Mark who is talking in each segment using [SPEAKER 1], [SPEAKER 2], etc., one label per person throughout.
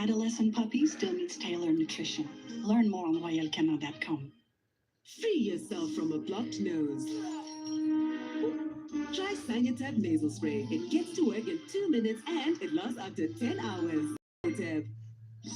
[SPEAKER 1] adolescent puppy still needs tailored nutrition. Learn more on royalcanin.com.
[SPEAKER 2] Free yourself from a blocked nose. Try Saniteb nasal spray. It gets to work in 2 minutes and it lasts up to 10 hours. Saniteb.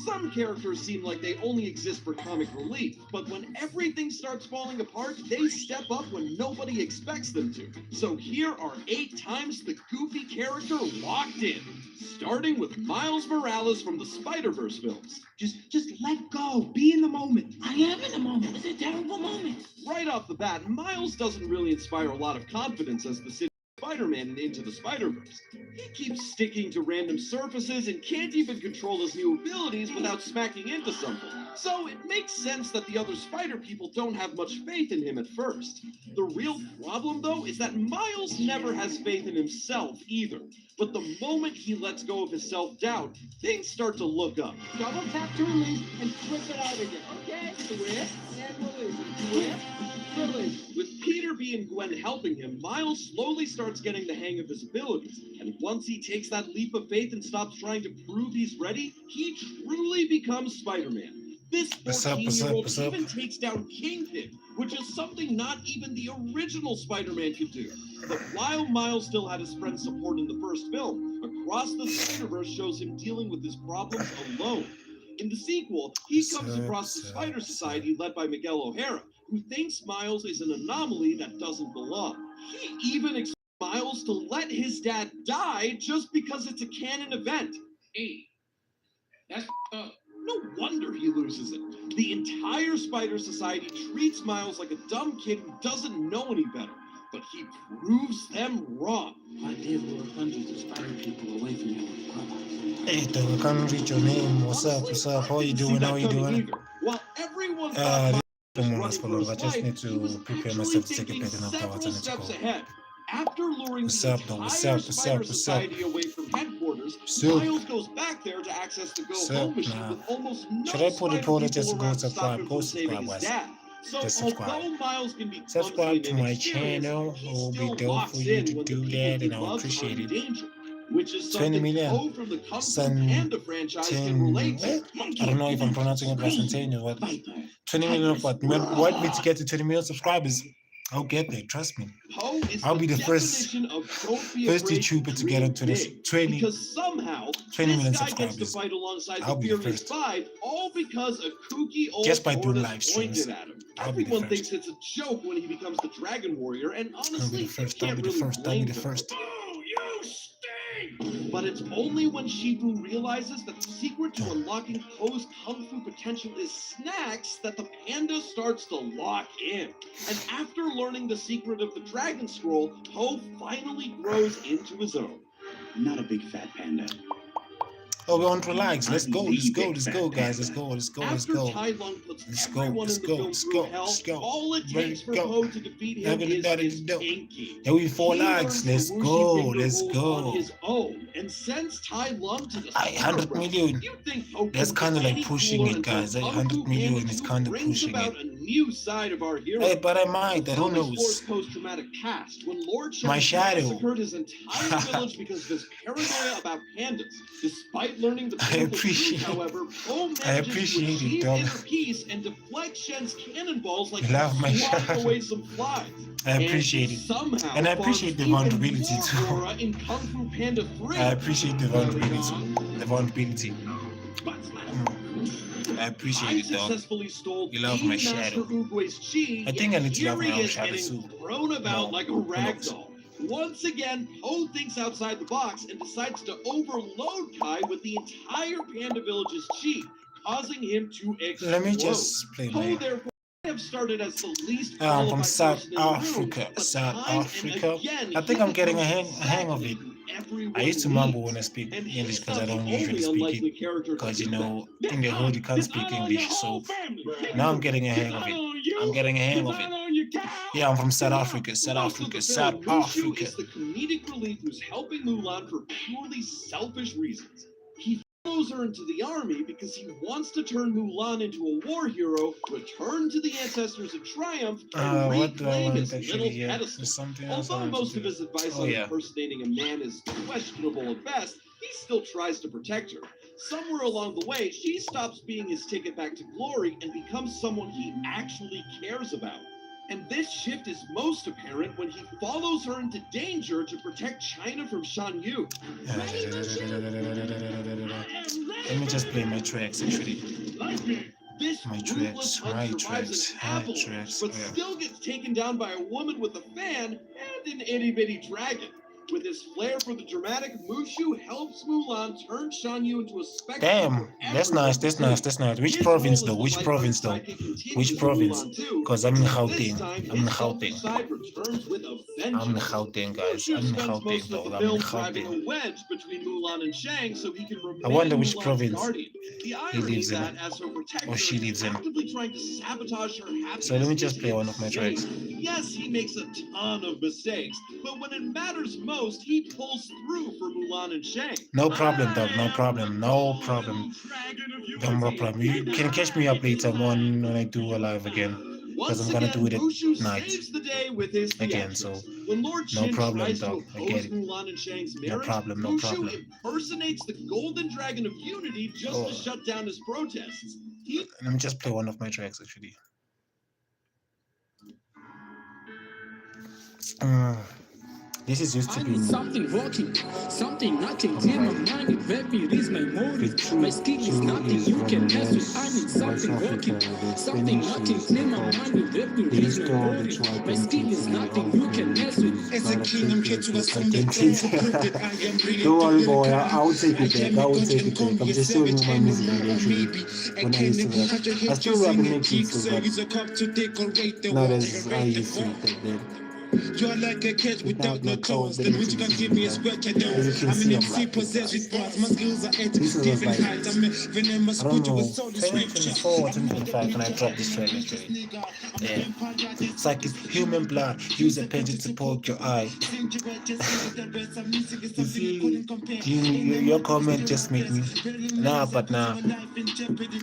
[SPEAKER 3] Some characters seem like they only exist for comic relief, but when everything starts falling apart, they step up when nobody expects them to. So here are 8 times the goofy character locked in, starting with Miles Morales from the Spider-Verse films.
[SPEAKER 4] Just let go. Be in the moment. I am in the moment. It's a terrible moment.
[SPEAKER 3] Right off the bat, Miles doesn't really inspire a lot of confidence as the Spider-Man in Into the Spider-Verse. He keeps sticking to random surfaces and can't even control his new abilities without smacking into something. So it makes sense that the other Spider people don't have much faith in him at first. The real problem, though, is that Miles never has faith in himself either. But the moment he lets go of his self-doubt, things start to look up.
[SPEAKER 4] Double tap to release and flip it out again. Okay? Twist and release. Twist, release.
[SPEAKER 3] With Peter B and Gwen helping him, Miles slowly starts getting the hang of his abilities. And once he takes that leap of faith and stops trying to prove he's ready, he truly becomes Spider-Man. This 14-year-old even takes down Kingpin, which is something not even the original Spider-Man could do. But while Miles still had his friend's support in the first film, Across the Spider-Verse shows him dealing with his problems alone. In the sequel, he comes across the Spider Society led by Miguel O'Hara, who thinks Miles is an anomaly that doesn't belong. He even expects Miles to let his dad die just because it's a canon event.
[SPEAKER 4] Hey, that's up.
[SPEAKER 3] No wonder he loses it. The entire Spider Society treats Miles like a dumb kid who doesn't know any better, but he proves them wrong.
[SPEAKER 4] I did lure hundreds of Spider people away from you.
[SPEAKER 5] Hey, dog, I can't read your name. What's up? What's up? How you doing? How you doing?
[SPEAKER 3] While everyone thought
[SPEAKER 5] Miles was running for his life, I just need to prepare myself to take a bit enough
[SPEAKER 3] several steps ahead. After luring
[SPEAKER 5] what's
[SPEAKER 3] the
[SPEAKER 5] up, though?
[SPEAKER 3] entire Spider Society away from headquarters, Miles goes back there to access the Go Home machine with almost no
[SPEAKER 5] Should I put the
[SPEAKER 3] Spider
[SPEAKER 5] just
[SPEAKER 3] people
[SPEAKER 5] go
[SPEAKER 3] around to stop
[SPEAKER 5] subscribe?
[SPEAKER 3] him
[SPEAKER 5] Go
[SPEAKER 3] from saving
[SPEAKER 5] subscribe,
[SPEAKER 3] his
[SPEAKER 5] guys.
[SPEAKER 3] dad. So
[SPEAKER 5] Just subscribe.
[SPEAKER 3] although Miles can be
[SPEAKER 5] Subscribe to
[SPEAKER 3] clumsy and
[SPEAKER 5] my
[SPEAKER 3] inexperienced,
[SPEAKER 5] channel.
[SPEAKER 3] he
[SPEAKER 5] It will be
[SPEAKER 3] still
[SPEAKER 5] dope
[SPEAKER 3] locks
[SPEAKER 5] for you
[SPEAKER 3] in
[SPEAKER 5] to
[SPEAKER 3] when the
[SPEAKER 5] do
[SPEAKER 3] people
[SPEAKER 5] that,
[SPEAKER 3] he
[SPEAKER 5] and I'll
[SPEAKER 3] loves are
[SPEAKER 5] appreciate
[SPEAKER 3] in
[SPEAKER 5] it.
[SPEAKER 3] danger, which is
[SPEAKER 5] 20
[SPEAKER 3] something
[SPEAKER 5] million.
[SPEAKER 3] Poe from the Kung Fu Panda franchise can relate to.
[SPEAKER 5] I don't know if I'm pronouncing it by Centennial. What? 20 million of what? Want me to get to 20 million subscribers? I'll get there, trust me. I'll be the first YouTuber to get into this 20 million subscribers. I'll be the first.
[SPEAKER 3] All because a kooky old
[SPEAKER 5] Just by doing
[SPEAKER 3] tortoise
[SPEAKER 5] live streams.
[SPEAKER 3] pointed at him.
[SPEAKER 5] I'll be the
[SPEAKER 3] Everyone
[SPEAKER 5] first.
[SPEAKER 3] thinks it's a joke when he becomes the Dragon Warrior, and honestly,
[SPEAKER 5] I'll be the first. I'll be the first. I'll be the first.
[SPEAKER 3] Oh, you stink! But it's only when Shifu realizes that the secret to unlocking Poe's kung fu potential is snacks that the panda starts to lock in. And after learning the secret of the Dragon Scroll, Poe finally grows into his own.
[SPEAKER 4] I'm not a big fat panda.
[SPEAKER 5] Oh, we want to relax. Let's go, let's go, let's go, guys. Let's go, let's go, let's go.
[SPEAKER 3] After Tai Lung puts
[SPEAKER 5] Let's go,
[SPEAKER 3] everyone
[SPEAKER 5] let's
[SPEAKER 3] in the
[SPEAKER 5] go,
[SPEAKER 3] film
[SPEAKER 5] let's
[SPEAKER 3] through
[SPEAKER 5] go,
[SPEAKER 3] hell,
[SPEAKER 5] let's go.
[SPEAKER 3] all it
[SPEAKER 5] Ready
[SPEAKER 3] takes
[SPEAKER 5] to
[SPEAKER 3] for
[SPEAKER 5] go.
[SPEAKER 3] Poe to defeat him is his pinky.
[SPEAKER 5] There we 4
[SPEAKER 3] He
[SPEAKER 5] likes.
[SPEAKER 3] learns
[SPEAKER 5] Let's
[SPEAKER 3] the
[SPEAKER 5] go,
[SPEAKER 3] Wuxi finger
[SPEAKER 5] let's
[SPEAKER 3] rules
[SPEAKER 5] go.
[SPEAKER 3] on his own and sends Tai Lung to the
[SPEAKER 5] 100
[SPEAKER 3] Spider
[SPEAKER 5] million.
[SPEAKER 3] You think Poe
[SPEAKER 5] That's
[SPEAKER 3] couldn't
[SPEAKER 5] kind of
[SPEAKER 3] get
[SPEAKER 5] like
[SPEAKER 3] any
[SPEAKER 5] pushing
[SPEAKER 3] cooler
[SPEAKER 5] it,
[SPEAKER 3] until
[SPEAKER 5] guys.
[SPEAKER 3] Kung Fu
[SPEAKER 5] 100 million
[SPEAKER 3] Panda
[SPEAKER 5] is
[SPEAKER 3] 2
[SPEAKER 5] kind of
[SPEAKER 3] brings
[SPEAKER 5] pushing
[SPEAKER 3] about
[SPEAKER 5] it.
[SPEAKER 3] a new side of our hero.
[SPEAKER 5] Hey, but I might. I
[SPEAKER 3] The
[SPEAKER 5] don't
[SPEAKER 3] film
[SPEAKER 5] know.
[SPEAKER 3] explores Poe's traumatic past when Lord
[SPEAKER 5] My
[SPEAKER 3] Shen
[SPEAKER 5] shadow.
[SPEAKER 3] massacred his entire village because of his paranoia about pandas. Despite learning the
[SPEAKER 5] I
[SPEAKER 3] painful
[SPEAKER 5] appreciate
[SPEAKER 3] truth, however, Poe
[SPEAKER 5] I
[SPEAKER 3] manages to
[SPEAKER 5] appreciate it,
[SPEAKER 3] achieve
[SPEAKER 5] dog.
[SPEAKER 3] inner peace and deflect Shen's cannonballs like
[SPEAKER 5] I love my
[SPEAKER 3] swatting
[SPEAKER 5] shadow.
[SPEAKER 3] away some flies.
[SPEAKER 5] I appreciate it.
[SPEAKER 3] Somehow
[SPEAKER 5] And I appreciate the
[SPEAKER 3] farms
[SPEAKER 5] vulnerability
[SPEAKER 3] even
[SPEAKER 5] too.
[SPEAKER 3] more aura in Kung Fu Panda 3.
[SPEAKER 5] I appreciate the vulnerability. The vulnerability. I appreciate it, dog.
[SPEAKER 3] Successfully stole
[SPEAKER 5] You love my
[SPEAKER 3] Master
[SPEAKER 5] shadow.
[SPEAKER 3] Uguay's chi,
[SPEAKER 5] I think I need to
[SPEAKER 3] yet
[SPEAKER 5] love my
[SPEAKER 3] here he
[SPEAKER 5] own
[SPEAKER 3] is
[SPEAKER 5] shadow
[SPEAKER 3] getting
[SPEAKER 5] too.
[SPEAKER 3] thrown about
[SPEAKER 5] No,
[SPEAKER 3] like a
[SPEAKER 5] who
[SPEAKER 3] rag
[SPEAKER 5] knows?
[SPEAKER 3] doll. Once again, Poe thinks outside the box and decides to overload Kai with the entire Panda Village's chi, causing him to explode.
[SPEAKER 5] Let me just play
[SPEAKER 3] Poe
[SPEAKER 5] my.
[SPEAKER 3] therefore have started as the least
[SPEAKER 5] I'm
[SPEAKER 3] qualified
[SPEAKER 5] from South
[SPEAKER 3] person in the room,
[SPEAKER 5] Africa.
[SPEAKER 3] but
[SPEAKER 5] South
[SPEAKER 3] time and
[SPEAKER 5] Africa.
[SPEAKER 3] again,
[SPEAKER 5] I think
[SPEAKER 3] he
[SPEAKER 5] I'm getting a
[SPEAKER 3] becomes
[SPEAKER 5] hang of it.
[SPEAKER 3] exactly who everyone
[SPEAKER 5] I used to
[SPEAKER 3] needs.
[SPEAKER 5] mumble when I speak
[SPEAKER 3] And
[SPEAKER 5] English
[SPEAKER 3] he's
[SPEAKER 5] because I
[SPEAKER 3] not the
[SPEAKER 5] don't usually
[SPEAKER 3] only
[SPEAKER 5] speak
[SPEAKER 3] unlikely
[SPEAKER 5] it.
[SPEAKER 3] character to
[SPEAKER 5] Because
[SPEAKER 3] do
[SPEAKER 5] you know,
[SPEAKER 3] that.
[SPEAKER 5] in the hood you can't speak English. So now I'm getting a hang of it. I'm getting a hang of it. Yeah, I'm from South Africa. South Africa. South
[SPEAKER 3] Mushu
[SPEAKER 5] Africa.
[SPEAKER 3] is the comedic relief who's helping Mulan for purely selfish reasons. He follows her into the army because he wants to turn Mulan into a war hero, return to the ancestors of triumph, and
[SPEAKER 5] What do I
[SPEAKER 3] reclaim
[SPEAKER 5] want
[SPEAKER 3] his
[SPEAKER 5] actually?
[SPEAKER 3] little
[SPEAKER 5] Yeah,
[SPEAKER 3] pedestal.
[SPEAKER 5] there's something else I
[SPEAKER 3] Although
[SPEAKER 5] want
[SPEAKER 3] most
[SPEAKER 5] to
[SPEAKER 3] of
[SPEAKER 5] do.
[SPEAKER 3] his advice
[SPEAKER 5] Oh,
[SPEAKER 3] on
[SPEAKER 5] yeah.
[SPEAKER 3] impersonating a man is questionable at best, he still tries to protect her. Somewhere along the way, she stops being his ticket back to glory and becomes someone he actually cares about. And this shift is most apparent when he follows her into danger to protect China from Shan Yu.
[SPEAKER 5] Let me just play my tracks actually.
[SPEAKER 3] This
[SPEAKER 5] My
[SPEAKER 3] ruthless
[SPEAKER 5] tracks,
[SPEAKER 3] hunt survives an avalanche, but still gets taken down by a woman with a fan and an itty-bitty dragon. With his flair for the dramatic, Mushu helps Mulan turn Shan Yu into a spectacle.
[SPEAKER 5] Damn, that's nice, that's nice, that's nice. Which province though? Which province though? Which province? Because I'm in Gauteng. I'm in Gauteng. I'm in Gauteng, guys. I'm in Gauteng though. I'm in Gauteng. I wonder which province he lives in or she lives in. So let me just play one of my tracks.
[SPEAKER 3] Yes, he makes a ton of mistakes, but when it matters most, he pulls through for Mulan and Shang.
[SPEAKER 5] No problem, dog. No problem. No problem. No problem. You can catch me up later when I do a live again. Because I'm gonna do it at night again, so no problem, dog. I get it. No problem, no problem.
[SPEAKER 3] Impersonates the Golden Dragon of Unity just to shut down his protests.
[SPEAKER 5] Let me just play one of my tracks actually. This is used to be
[SPEAKER 6] something working, something nothing. Clear my mind, it very is my motive. My skill is nothing, you can mess with. I need something working, something nothing. Clear my mind, it very is my motive. My skill is nothing, you can mess with.
[SPEAKER 7] As a king, I'm here to assume the throne to prove that I am brilliant.
[SPEAKER 5] Don't worry, boy. I will take it back. I will take it back. I'm just showing you my music video actually. When I used to rap, I still rap and make beats, but not as I used to back then.
[SPEAKER 7] You're like a cat without no toes. The which can give me a scratch. I don't. I'm an MC possessed with bars. My skills are at different heights. I'm a venomous creature with solid scriptures.
[SPEAKER 5] 2024 or 2025 when I dropped this track actually. Yeah. It's like it's human blood. Use a pencil to poke your eye. You see, your comment just made me. Nah, but nah.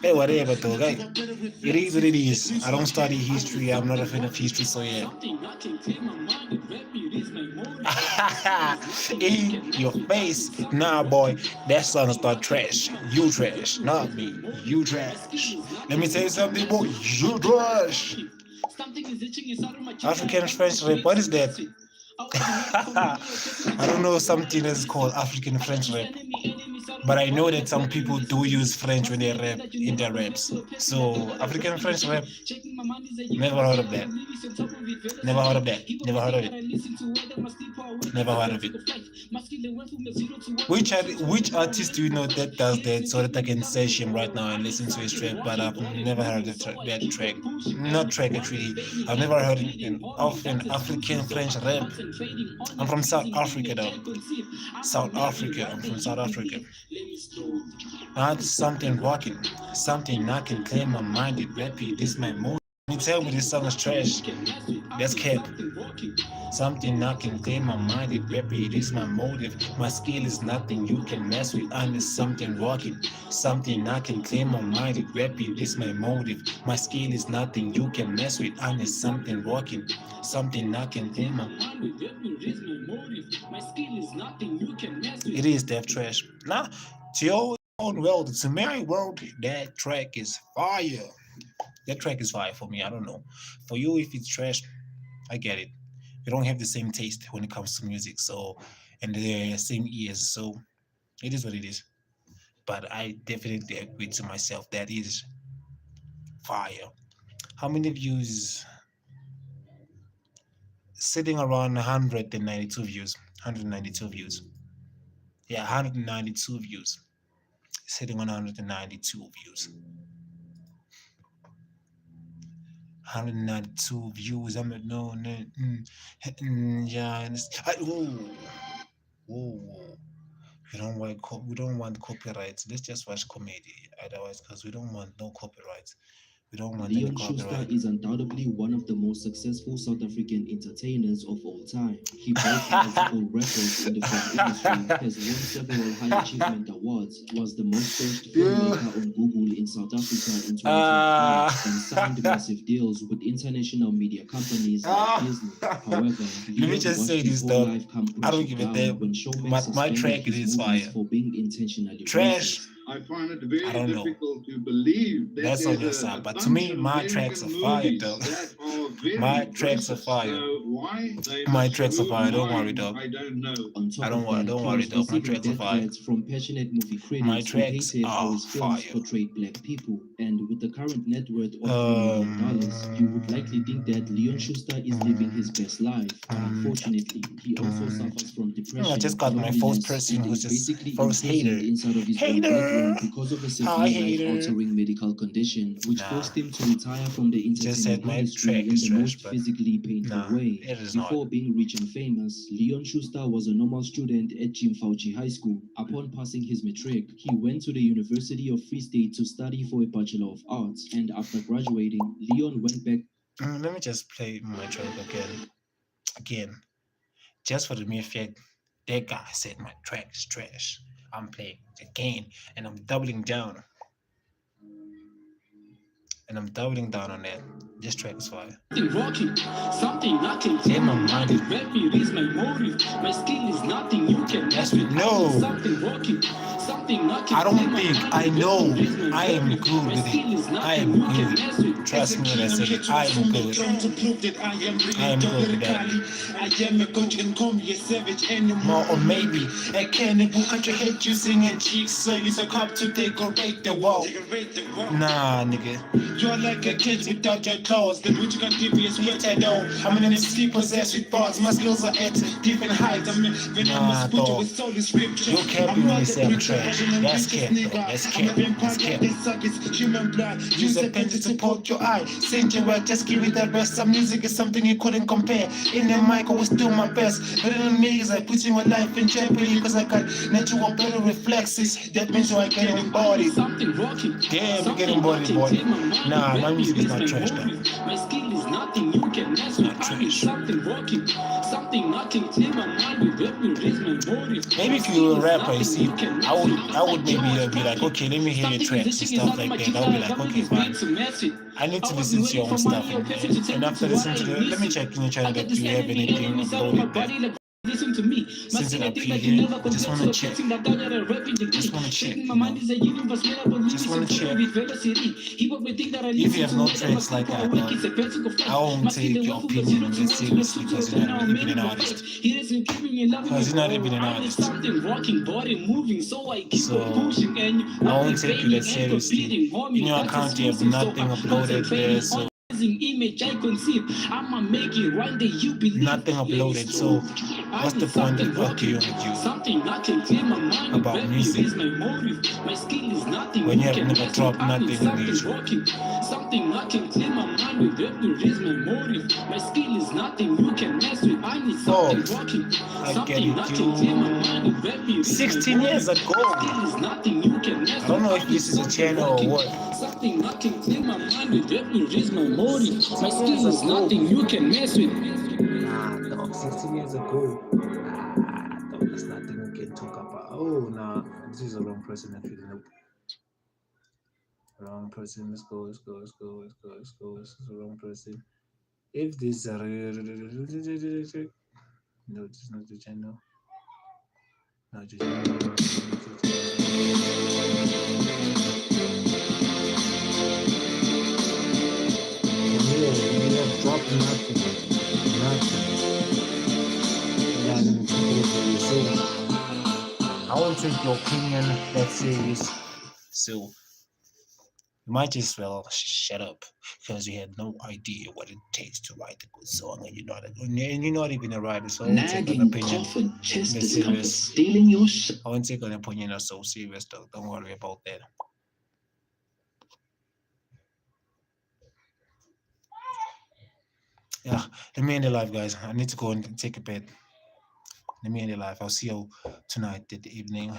[SPEAKER 5] Hey, whatever though, guys. It is what it is. I don't study history. I'm not a fan of history, so yeah. In your face. Nah, boy, that song start trash. You trash, not me. You trash. Let me tell you something, boy. You trash. African French rap, what is that? I don't know something that's called African French rap, but I know that some people do use French when they rap in their raps. So African French rap, never heard of that. Never heard of that. Never heard of it. Never heard of it. Which artist do you know that does that so that I can search him right now and listen to his track? But I've never heard of that track. Not track actually. I've never heard of an African French rap. I'm from South Africa though. South Africa. I'm from South Africa. Not something rocking, something knocking, clear my mind, it rappy, this my mood. You tell me this song is trash. That's cap. Something knocking, clear my mind, it rappy, it is my motive. My skill is nothing you can mess with. I need something rocking, something knocking, clear my mind, it rappy, it is my motive. My skill is nothing you can mess with. I need something rocking, something knocking, clear my mind, it rappy, it is my motive. My skill is nothing you can mess with. It is death trash. Nah, to your own world, to my world, that track is fire. That track is fire for me. I don't know. For you, if it's trash, I get it. We don't have the same taste when it comes to music, so, and the same ears, so it is what it is. But I definitely agree to myself that is fire. How many views? Sitting around 192 views. 192 views. Yeah, 192 views. Sitting on 192 views. 192 views. I'm at no, yeah. Whoa. We don't want copyrights. Let's just watch comedy. Otherwise, because we don't want no copyrights. We don't want any copyright.
[SPEAKER 8] is undoubtedly one of the most successful South African entertainers of all time. He broke multiple records in the film industry, has won several high achievement awards, was the most searched filmmaker on Google in South Africa in 2025, and signed massive deals with international media companies like Disney. However,
[SPEAKER 5] let me just say this though. I don't give a damn. My track is fire.
[SPEAKER 8] For being intentionally
[SPEAKER 5] Trash.
[SPEAKER 9] I find it very
[SPEAKER 5] I don't know.
[SPEAKER 9] difficult to believe that
[SPEAKER 5] That's on
[SPEAKER 9] there's
[SPEAKER 5] your
[SPEAKER 9] a
[SPEAKER 5] side. But to
[SPEAKER 9] bunch
[SPEAKER 5] me,
[SPEAKER 9] of
[SPEAKER 5] my
[SPEAKER 9] American
[SPEAKER 5] tracks are fire,
[SPEAKER 9] movies
[SPEAKER 5] though.
[SPEAKER 9] that are very
[SPEAKER 5] My tracks are
[SPEAKER 9] impressive.
[SPEAKER 5] fire.
[SPEAKER 9] So why they
[SPEAKER 5] My
[SPEAKER 9] must
[SPEAKER 5] tracks are
[SPEAKER 9] remove
[SPEAKER 5] fire. Don't worry,
[SPEAKER 9] mine,
[SPEAKER 5] dog.
[SPEAKER 9] I don't know.
[SPEAKER 8] On top
[SPEAKER 5] Don't
[SPEAKER 8] of that,
[SPEAKER 5] worry,
[SPEAKER 8] he
[SPEAKER 5] dog.
[SPEAKER 8] was
[SPEAKER 5] My
[SPEAKER 8] receiving
[SPEAKER 5] tracks are
[SPEAKER 8] death
[SPEAKER 5] fire.
[SPEAKER 8] threats from passionate movie
[SPEAKER 5] My
[SPEAKER 8] critics who
[SPEAKER 5] tracks
[SPEAKER 8] hated how
[SPEAKER 5] are
[SPEAKER 8] his films
[SPEAKER 5] fire.
[SPEAKER 8] portrayed black people. And with the current net worth of $3 million, you would likely think that Leon Schuster is living his best life. But unfortunately, he also suffers from depression,
[SPEAKER 5] I just got my first
[SPEAKER 8] loneliness,
[SPEAKER 5] person
[SPEAKER 8] and
[SPEAKER 5] who's
[SPEAKER 8] is
[SPEAKER 5] just
[SPEAKER 8] basically
[SPEAKER 5] first
[SPEAKER 8] imprisoned
[SPEAKER 5] hater.
[SPEAKER 8] inside of his own bedroom
[SPEAKER 5] Hater.
[SPEAKER 8] because of a
[SPEAKER 5] Hi,
[SPEAKER 8] severe
[SPEAKER 5] hater.
[SPEAKER 8] life-altering medical condition, which
[SPEAKER 5] Nah.
[SPEAKER 8] forced him to retire from the
[SPEAKER 5] Just said
[SPEAKER 8] entertainment
[SPEAKER 5] my
[SPEAKER 8] industry
[SPEAKER 5] track
[SPEAKER 8] in
[SPEAKER 5] is
[SPEAKER 8] the
[SPEAKER 5] trash,
[SPEAKER 8] most
[SPEAKER 5] but
[SPEAKER 8] physically painful
[SPEAKER 5] nah,
[SPEAKER 8] way.
[SPEAKER 5] it is not.
[SPEAKER 8] Before being rich and famous, Leon Schuster was a normal student at Jim Fauci High School. Upon passing his matric, he went to the University of Free State to study for a Bachelor of Arts, and after graduating, Leon went back.
[SPEAKER 5] Let me just play my track again, just for the mere fact that guy said my track is trash. I'm playing it again, and I'm doubling down. On that. This track is fire.
[SPEAKER 6] Something rocking, something I can tell my mind is rapid is my motive. My skill is nothing you can mess with.
[SPEAKER 5] No.
[SPEAKER 6] Something rocking, something I can
[SPEAKER 5] I don't think I know. I am good with it. I am good. Trust me when I say it. I am good. I am good with that. More or maybe a cannibal cut your head using a jigsaw. Use a cup to decorate the wall. Nah, nigga.
[SPEAKER 7] You're like a kid without your clothes. The which can give me is what I know. I'm an MC possessed with bars. My skills are at a different height. I'm in venomous butcher with solid scripture.
[SPEAKER 5] You can't be when you say I'm trash. That's cap, though. That's cap. That's cap.
[SPEAKER 7] Human blood. Use a pen to poke your eye. Send your word, just give it the rest. Some music is something you couldn't compare. In the mic, I was still my best. But in the maze, I put my life in jeopardy because I got natural better reflexes. That means I get embodied.
[SPEAKER 6] Something rocking.
[SPEAKER 5] Damn, you get embodied, boy. Nah, my music is not trash, though.
[SPEAKER 6] My skill is nothing you can mess with. I mean something rocking, something I can clear my mind with. Every is my motive.
[SPEAKER 5] Maybe if you were a rapper, you see, I would maybe be like, okay, let me hear your tracks and stuff like that. I'll be like, okay, fine. I need to listen to your own stuff. And after listening to it, let me check in your channel that you have anything uploaded there.
[SPEAKER 6] Listen to me.
[SPEAKER 5] Since it up here, I just want to check. Just want to check. Just want to check. If you have no tracks like that, I won't take your opinion seriously because you're not even an artist. Because you're not even an artist. So, I won't take you that seriously. In your account, you have nothing uploaded there, so
[SPEAKER 6] image I conceive, I'ma make it one day you believe.
[SPEAKER 5] Nothing uploaded, so what's the point of arguing with you about music when you have never dropped nothing in nature?
[SPEAKER 6] Something I can clear my mind with, every is my motive. My skill is nothing you can mess with. I need something rocking.
[SPEAKER 5] I get it, 16 years ago. I don't know if this is a channel or what.
[SPEAKER 6] Something I can clear my mind with, every is my motive. My skill is nothing you can mess with.
[SPEAKER 5] Nah, dog, 16 years ago. Dog, that's nothing we can talk about. Oh, nah, this is the wrong person. Nope. Wrong person. Let's go. This is the wrong person. If this no, this is not the channel. No, just we have dropped nothing. So I won't take your opinion that serious. So you might as well shut up because you had no idea what it takes to write a good song, and you're not even a writer. So I won't take an opinion that's serious. I won't take an opinion that's so serious, though. Don't worry about that. Yeah, let me end the live, guys. I need to go and take a bed. Let me end the live. I'll see you tonight at the evening.